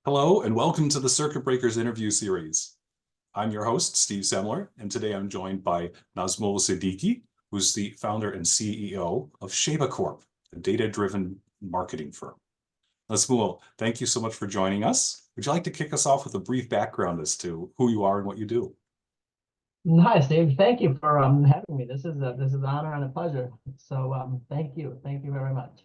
Hello, and welcome to the Circuit Breakers interview series. I'm your host, Steve Semler, and today I'm joined by Nazmul Siddiqui, who's the founder and CEO of Shaeba Corp, a data-driven marketing firm. Nazmul, thank you so much for joining us. Would you like to kick us off with a brief background as to who you are and what you do? Hi, Steve. Thank you for having me. This is an honor and a pleasure. So thank you very much.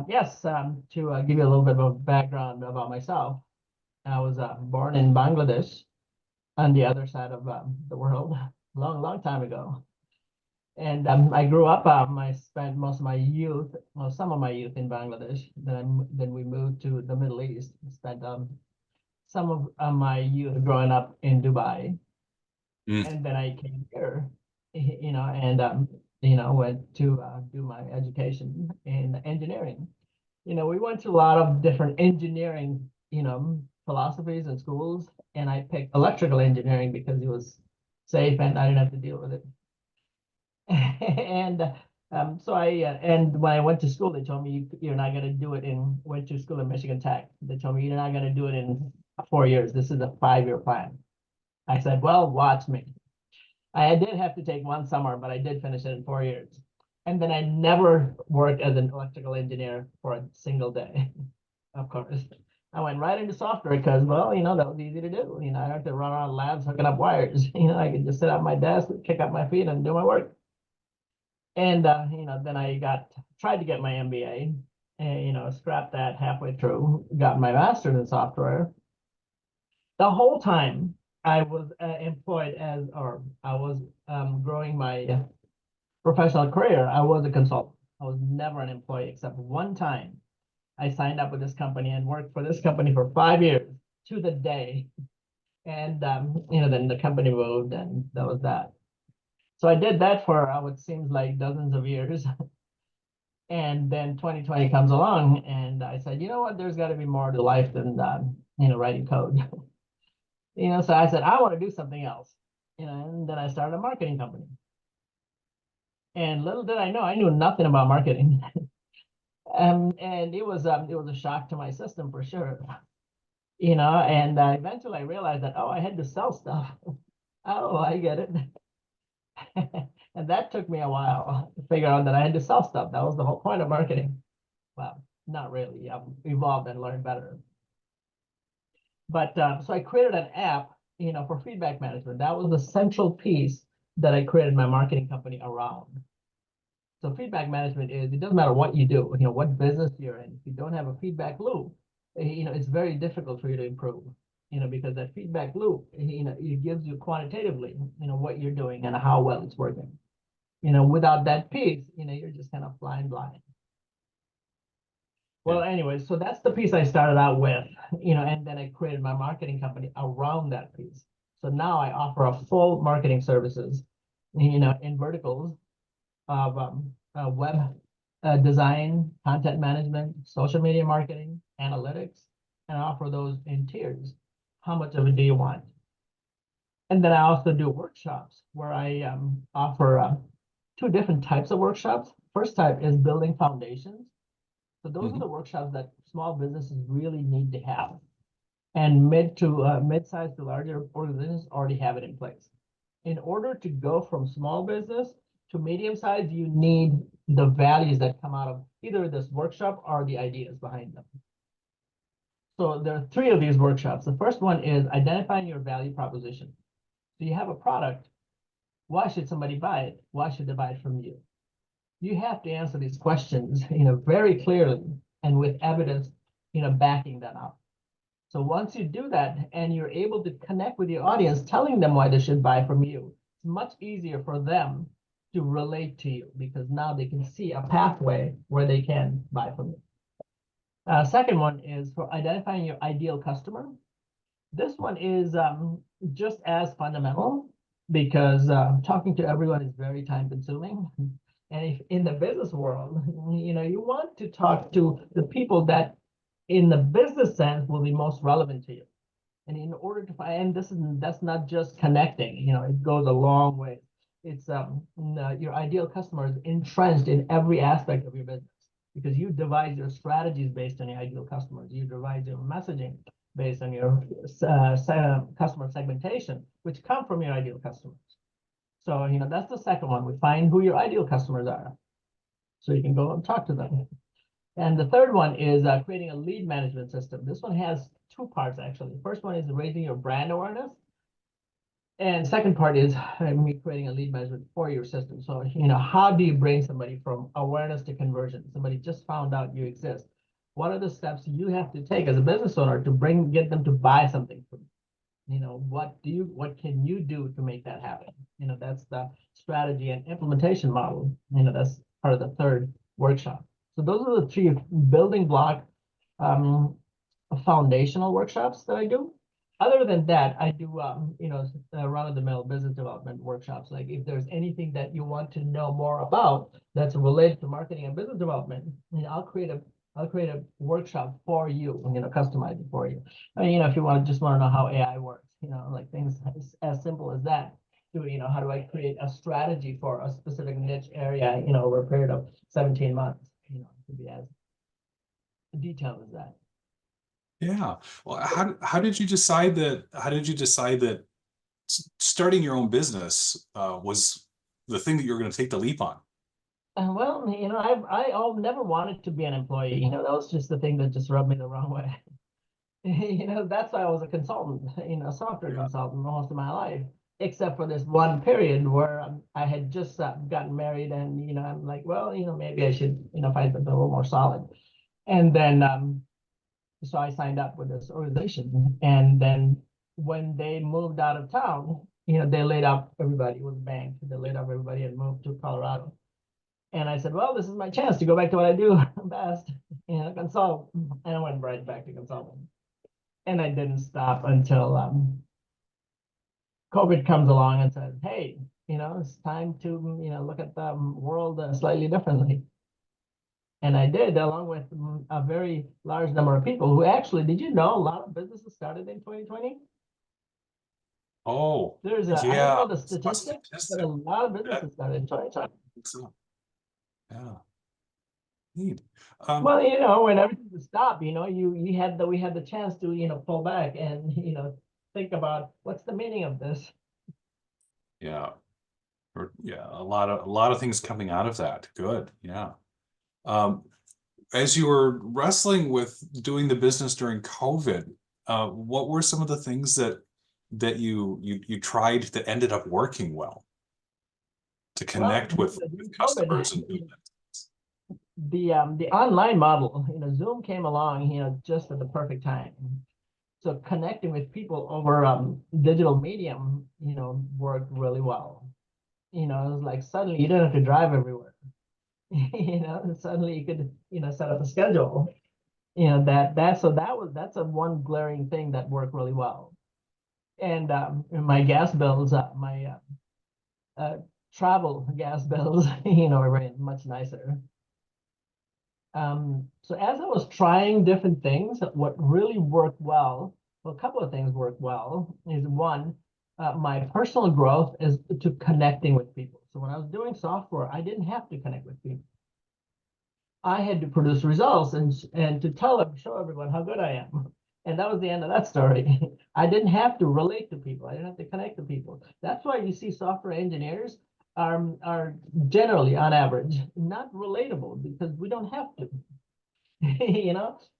Yes, to give you a little bit of a background about myself, I was born in Bangladesh, on the other side of the world, long time ago. And I grew up. I spent most of my youth, well, some of my youth in Bangladesh. Then we moved to the Middle East. Spent some of my youth growing up in Dubai. And then I came here, and went to do my education in engineering. We went to a lot of different engineering, philosophies and schools, and I picked electrical engineering because it was safe and I didn't have to deal with it. And when I went to school, they told me you're not going to do it went to school in Michigan Tech. They told me you're not going to do it in 4 years. This is a 5-year plan. I said, well, watch me. I did have to take one summer, but I did finish it in 4 years. And then I never worked as an electrical engineer for a single day, of course. I went right into software because, well, that was easy to do. I don't have to run around labs hooking up wires. I could just sit at my desk, kick up my feet, and do my work. And, then I tried to get my MBA and, scrapped that halfway through, got my master's in software. The whole time, I was employed I was growing my professional career. I was a consultant. I was never an employee except one time. I signed up with this company and worked for this company for 5 years to the day. And, then the company moved and that was that. So I did that for what seems like dozens of years. And then 2020 comes along and I said, you know what, there's got to be more to life than, writing code. So I said, I want to do something else. And then I started a marketing company. And little did I know, I knew nothing about marketing. And it was a shock to my system for sure. And eventually I realized that, I had to sell stuff. Oh, I get it. And that took me a while to figure out that I had to sell stuff. That was the whole point of marketing. Well, not really. I've evolved and learned better. But so I created an app, for feedback management. That was the central piece that I created my marketing company around. So feedback management it doesn't matter what you do, what business you're in. If you don't have a feedback loop, it's very difficult for you to improve, because that feedback loop, it gives you quantitatively, what you're doing and how well it's working. Without that piece, you're just kind of flying blind. Well, anyway, so that's the piece I started out with, and then I created my marketing company around that piece. So now I offer a full marketing services, in verticals of web design, content management, social media marketing, analytics, and I offer those in tiers. How much of it do you want? And then I also do workshops where I offer 2 different types of workshops. First type is building foundations. So those are the workshops that small businesses really need to have. And mid-sized to larger organizations already have it in place. In order to go from small business to medium-sized, you need the values that come out of either this workshop or the ideas behind them. So there are 3 of these workshops. The first one is identifying your value proposition. So you have a product. Why should somebody buy it? Why should they buy it from you? You have to answer these questions, very clearly and with evidence, backing that up. So once you do that and you're able to connect with your audience, telling them why they should buy from you, it's much easier for them to relate to you because now they can see a pathway where they can buy from you. Second one is for identifying your ideal customer. This one is just as fundamental because talking to everyone is very time consuming. And if in the business world, you want to talk to the people that in the business sense will be most relevant to you. And in order to find, that's not just connecting, it goes a long way. It's your ideal customer is entrenched in every aspect of your business because you devise your strategies based on your ideal customers. You devise your messaging based on your customer segmentation, which come from your ideal customers. So, that's the second one. We find who your ideal customers are, so you can go and talk to them. And the third one is creating a lead management system. This one has two parts, actually. The first one is raising your brand awareness. And second part is me creating a lead management for your system. So, how do you bring somebody from awareness to conversion? Somebody just found out you exist. What are the steps you have to take as a business owner to get them to buy something from you? What can you do to make that happen? That's the strategy and implementation model. That's part of the third workshop. So those are the three building block foundational workshops that I do. Other than that, I do run-of-the-mill business development workshops. Like if there's anything that you want to know more about that's related to marketing and business development, I'll create a workshop for you, customize it for you. I mean, if you just want to know how AI works, like things as simple as that. How do I create a strategy for a specific niche area, over a period of 17 months, it could be as detailed as that. Yeah. Well, how did you decide that starting your own business was the thing that you were going to take the leap on? Well, I've never wanted to be an employee. That was just the thing that just rubbed me the wrong way. That's why I was a consultant, software consultant most of my life, except for this one period where I had just gotten married, and I'm like, well, maybe I should, find something a little more solid. And then so I signed up with this organization, and then when they moved out of town, they laid off everybody. It was a bank. They laid off everybody and moved to Colorado. And I said, well, this is my chance to go back to what I do best, consult. And I went right back to consulting. And I didn't stop until COVID comes along and says, hey, it's time to, look at the world slightly differently. And I did, along with a very large number of people who actually, did you know a lot of businesses started in 2020? Oh, I don't know the statistics, but a lot of businesses started in 2020. So, yeah. Neat. Well, when everything was stopped, we had the chance to, pull back and, think about what's the meaning of this. Yeah. A lot of things coming out of that. Good. Yeah. As you were wrestling with doing the business during COVID, what were some of the things that you tried that ended up working well to connect with customers and the online model, Zoom came along, just at the perfect time. So connecting with people over digital medium, worked really well. It was like suddenly you didn't have to drive everywhere. Suddenly you could, set up a schedule. That's a one glaring thing that worked really well. And my gas bills, my travel gas bills, were much nicer. So as I was trying different things, what really worked well, a couple of things worked well, is one, my personal growth is to connecting with people. So when I was doing software, I didn't have to connect with people. I had to produce results and to show everyone how good I am. And that was the end of that story. I didn't have to relate to people. I didn't have to connect to people. That's why you see software engineers are generally, on average, not relatable, because we don't have to.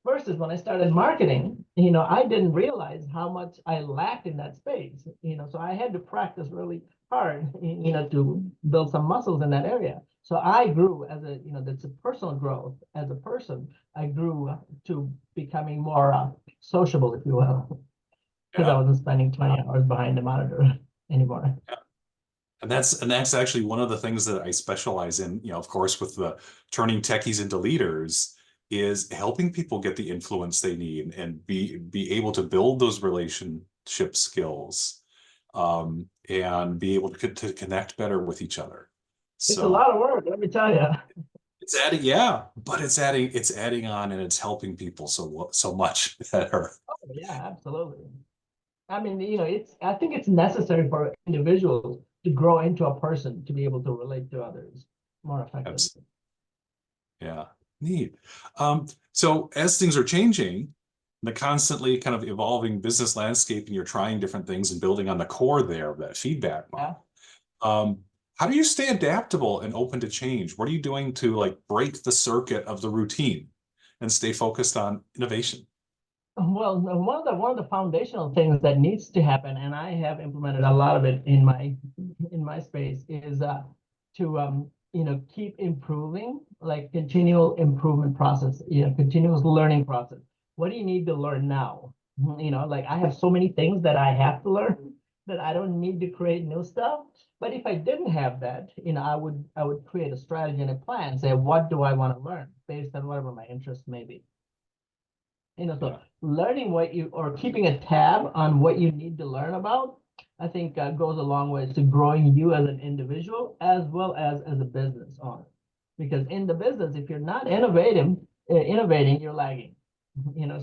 Versus when I started marketing, I didn't realize how much I lacked in that space. So I had to practice really hard, to build some muscles in that area. So I grew that's a personal growth as a person. I grew to becoming more sociable, if you will, because I wasn't spending 20 hours behind the monitor anymore. And that's actually one of the things that I specialize in, of course, with the turning techies into leaders, is helping people get the influence they need and be able to build those relationship skills, and be able to connect better with each other. It's a lot of work, let me tell you. It's adding, yeah, but it's adding on, and it's helping people so much better. Oh, yeah, absolutely. I mean, I think it's necessary for individuals to grow into a person to be able to relate to others more effectively. Yeah, neat. So as things are changing, the constantly kind of evolving business landscape, and you're trying different things and building on the core there of that feedback Yeah. model. How do you stay adaptable and open to change? What are you doing to like break the circuit of the routine and stay focused on innovation? Well, one of the foundational things that needs to happen, and I have implemented a lot of it in my space, is to keep improving, like continual improvement process, continuous learning process. What do you need to learn now? Like I have so many things that I have to learn that I don't need to create new stuff. But if I didn't have that, I would create a strategy and a plan, say what do I want to learn based on whatever my interest may be. So learning what you, or keeping a tab on what you need to learn about, I think goes a long way to growing you as an individual as well as a business owner. Because in the business, if you're not innovating, you're lagging.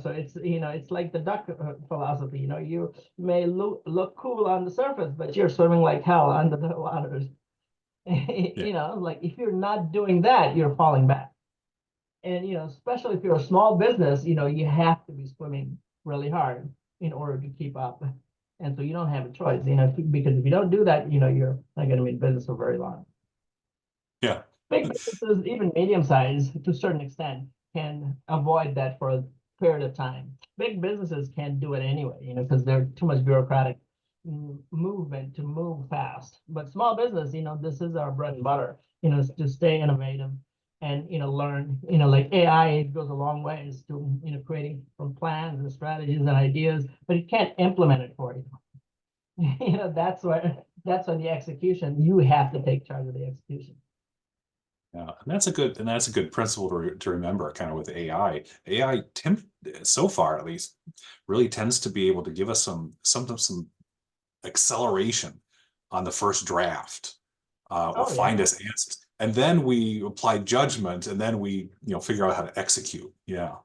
So it's like the duck philosophy. You may look cool on the surface, but you're swimming like hell under the waters. Like if you're not doing that, you're falling back. And especially if you're a small business, you have to be swimming really hard in order to keep up. And so you don't have a choice, because if you don't do that, you're not going to be in business for very long. Yeah. Big businesses, even medium size, to a certain extent, can avoid that for a period of time. Big businesses can't do it anyway, because they're too much bureaucratic movement to move fast. But small business, this is our bread and butter, to stay innovative and learn, like AI goes a long ways to creating from plans and strategies and ideas, but it can't implement it for you. That's where the execution, you have to take charge of the execution. Yeah, and that's a good principle to remember, kind of with AI. AI, so far at least, really tends to be able to give us some acceleration on the first draft, or find us answers, and then we apply judgment, and then we figure out how to execute. Yeah.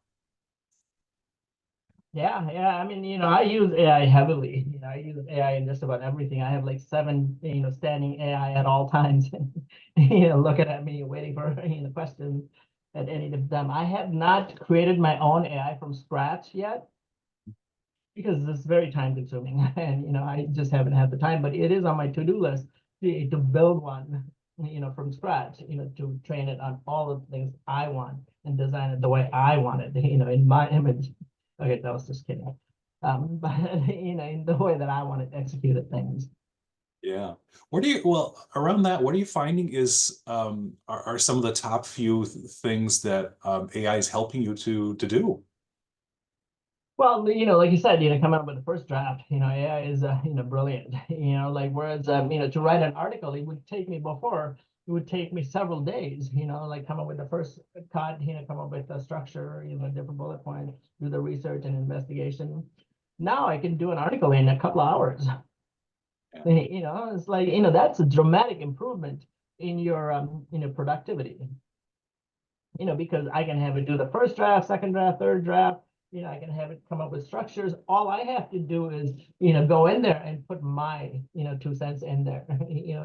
Yeah, I mean, I use AI heavily. I use AI in just about everything. I have like 7, standing AI at all times, looking at me, waiting for questions at any of them. I have not created my own AI from scratch yet because it's very time consuming, and I just haven't had the time. But it is on my to-do list to build one, from scratch, to train it on all of the things I want and design it the way I want it, in my image. Okay, that was just kidding. But in the way that I want to execute it, things. Yeah. Well, around that, what are you finding is are some of the top few things that AI is helping you to do? Well, like you said, coming up with the first draft, AI is, brilliant. Like whereas, to write an article, it would take me several days, like come up with the first cut, come up with the structure, different bullet points, do the research and investigation. Now I can do an article in a couple of hours. Yeah. It's like, that's a dramatic improvement in your, productivity. Because I can have it do the first draft, second draft, third draft. I can have it come up with structures. All I have to do is, go in there and put my, 2 cents in there,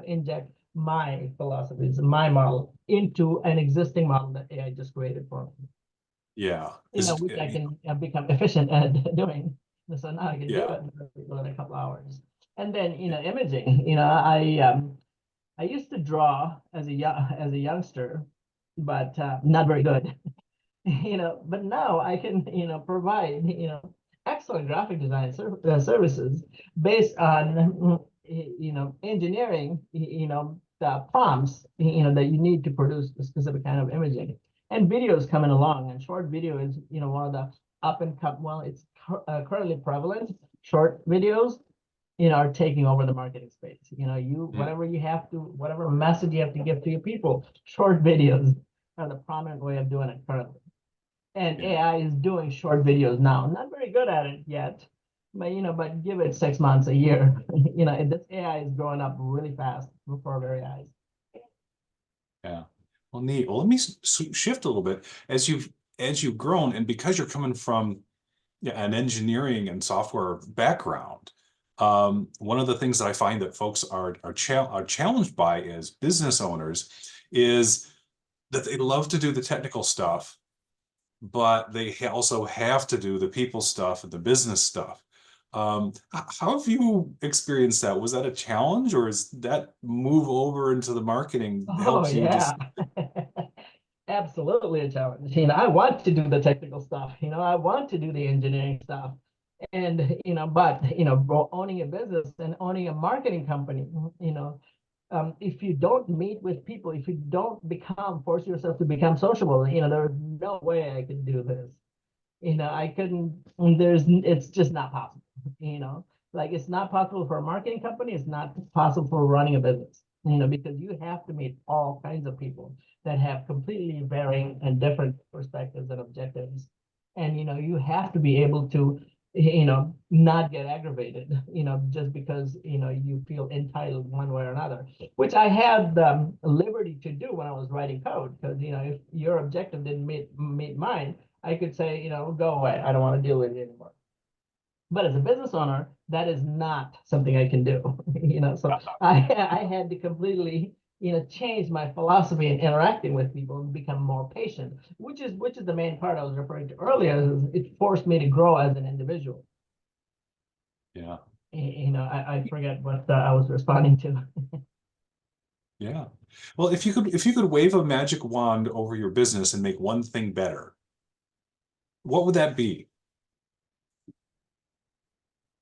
inject my philosophies, my model into an existing model that AI just created for me. Yeah. Which I can become efficient at doing. So now I can do Yeah. it in a couple hours. And then, imaging, I used to draw as a youngster, but not very good. But now I can, provide, excellent graphic design services based on, engineering, the prompts, that you need to produce a specific kind of imaging. And videos coming along, and short video is, one of the up and come. Well, it's currently prevalent. Short videos, are taking over the marketing space. Whatever message you have to give to your people, short videos are the prominent way of doing it currently. And AI is doing short videos now. Not very good at it yet, but give it 6 months, a year. This AI is growing up really fast before our very eyes. Yeah. Well, neat. Well, let me shift a little bit as you've grown, and because you're coming from an engineering and software background. One of the things that I find that folks are challenged by as business owners is that they love to do the technical stuff, but they also have to do the people stuff and the business stuff. How have you experienced that? Was that a challenge, or is that move over into the marketing Oh helps you yeah. just, Absolutely a challenge. I want to do the technical stuff. I want to do the engineering stuff. And, but, owning a business and owning a marketing company, if you don't meet with people, if you don't force yourself to become sociable, there's no way I could do this. I couldn't, it's just not possible, like it's not possible for a marketing company. It's not possible for running a business, because you have to meet all kinds of people that have completely varying and different perspectives and objectives. And, you have to be able to, not get aggravated, just because, you feel entitled one way or another, which I had the liberty to do when I was writing code. Because, if your objective didn't meet mine, I could say, go away. I don't want to deal with it anymore. But as a business owner, that is not something I can do. So I had to completely, change my philosophy in interacting with people and become more patient, which is the main part I was referring to earlier. Is it forced me to grow as an individual. yeah, I forget what I was responding to. yeah. Well, if you could wave a magic wand over your business and make one thing better, what would that be?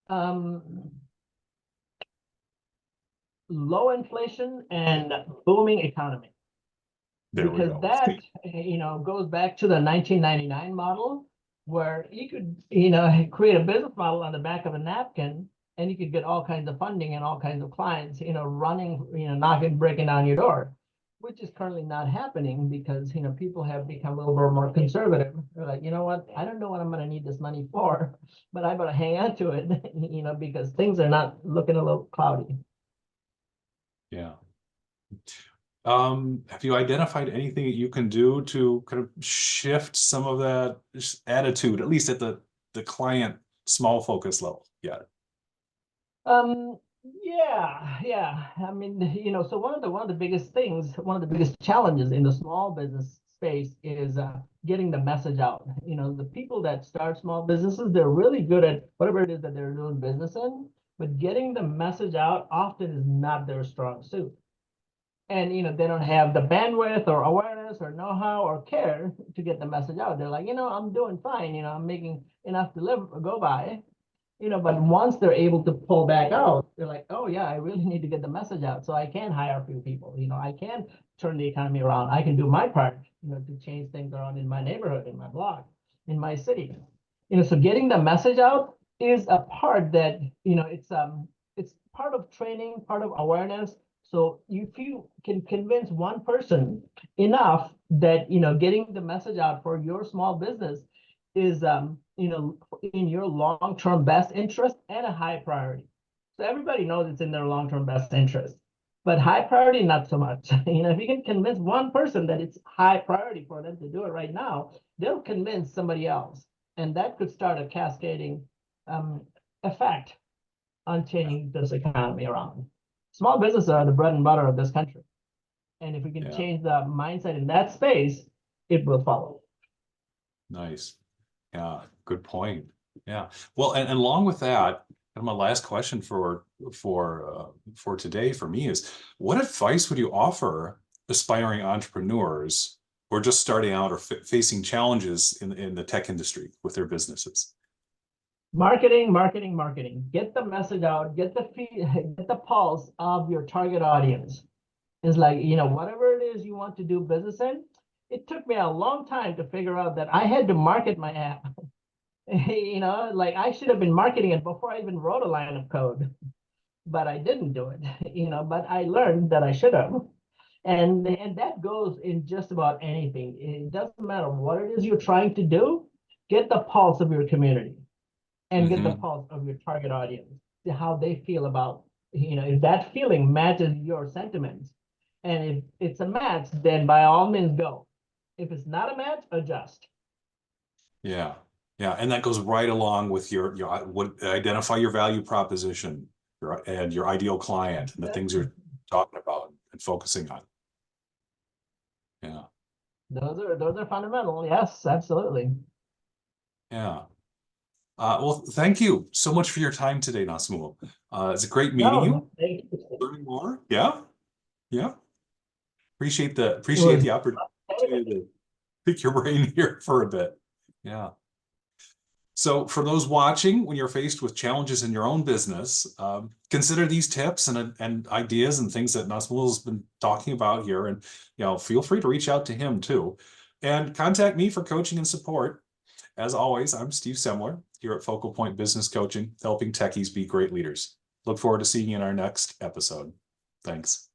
Um, Low inflation and booming economy. There we Because go. that goes back to the 1999 model, where you could create a business model on the back of a napkin, and you could get all kinds of funding and all kinds of clients running, knocking, breaking down your door, which is currently not happening, because people have become a little bit more conservative. They're like, you know what, I don't know what I'm going to need this money for, but I better hang on to it, because things are not looking a little cloudy. Yeah. Have you identified anything that you can do to kind of shift some of that attitude, at least at the client small focus level? Yeah. Yeah. I mean, so one of the biggest things, one of the biggest challenges in the small business space is getting the message out. The people that start small businesses, they're really good at whatever it is that they're doing business in, but getting the message out often is not their strong suit. And they don't have the bandwidth or awareness or know-how or care to get the message out. They're like, I'm doing fine, I'm making enough to go by. But once they're able to pull back out, they're like, oh yeah, I really need to get the message out so I can hire a few people. I can turn the economy around. I can do my part, to change things around in my neighborhood, in my block, in my city. So getting the message out is a part that, it's part of training, part of awareness. So if you can convince one person enough that, getting the message out for your small business is, in your long-term best interest and a high priority. So everybody knows it's in their long-term best interest, but high priority, not so much. If you can convince one person that it's high priority for them to do it right now, they'll convince somebody else. And that could start a cascading effect on changing this economy around. Small businesses are the bread and butter of this country. And if we can Yeah. change the mindset in that space, it will follow. Nice. Yeah. Good point. Yeah. Well, and along with that, and my last question for today for me is, what advice would you offer aspiring entrepreneurs who are just starting out or facing challenges in the tech industry with their businesses? Marketing. Get the message out, get the pulse of your target audience. It's like, whatever it is you want to do business in, it took me a long time to figure out that I had to market my app. Like I should have been marketing it before I even wrote a line of code, but I didn't do it, but I learned that I should have. And that goes in just about anything. It doesn't matter what it is you're trying to do, get the pulse of your community and get the Mm-hmm. pulse of your target audience, how they feel about, if that feeling matches your sentiments. And if it's a match, then by all means go. If it's not a match, adjust. Yeah. Yeah. And that goes right along with your what identify your value proposition and your ideal client and the things you're talking about and focusing on. Yeah. Those are fundamental. Yes, absolutely. Yeah. Well, thank you so much for your time today, Nazmul. It's a great meeting No, you, thank you. learning more. Yeah, yeah. Appreciate It the was opportunity to pick your brain here for a bit. Yeah. So for those watching, when you're faced with challenges in your own business, consider these tips and ideas and things that Nazmul has been talking about here. And feel free to reach out to him too. And contact me for coaching and support. As always, I'm Steve Semler here at FocalPoint Business Coaching, helping techies be great leaders. Look forward to seeing you in our next episode. Thanks.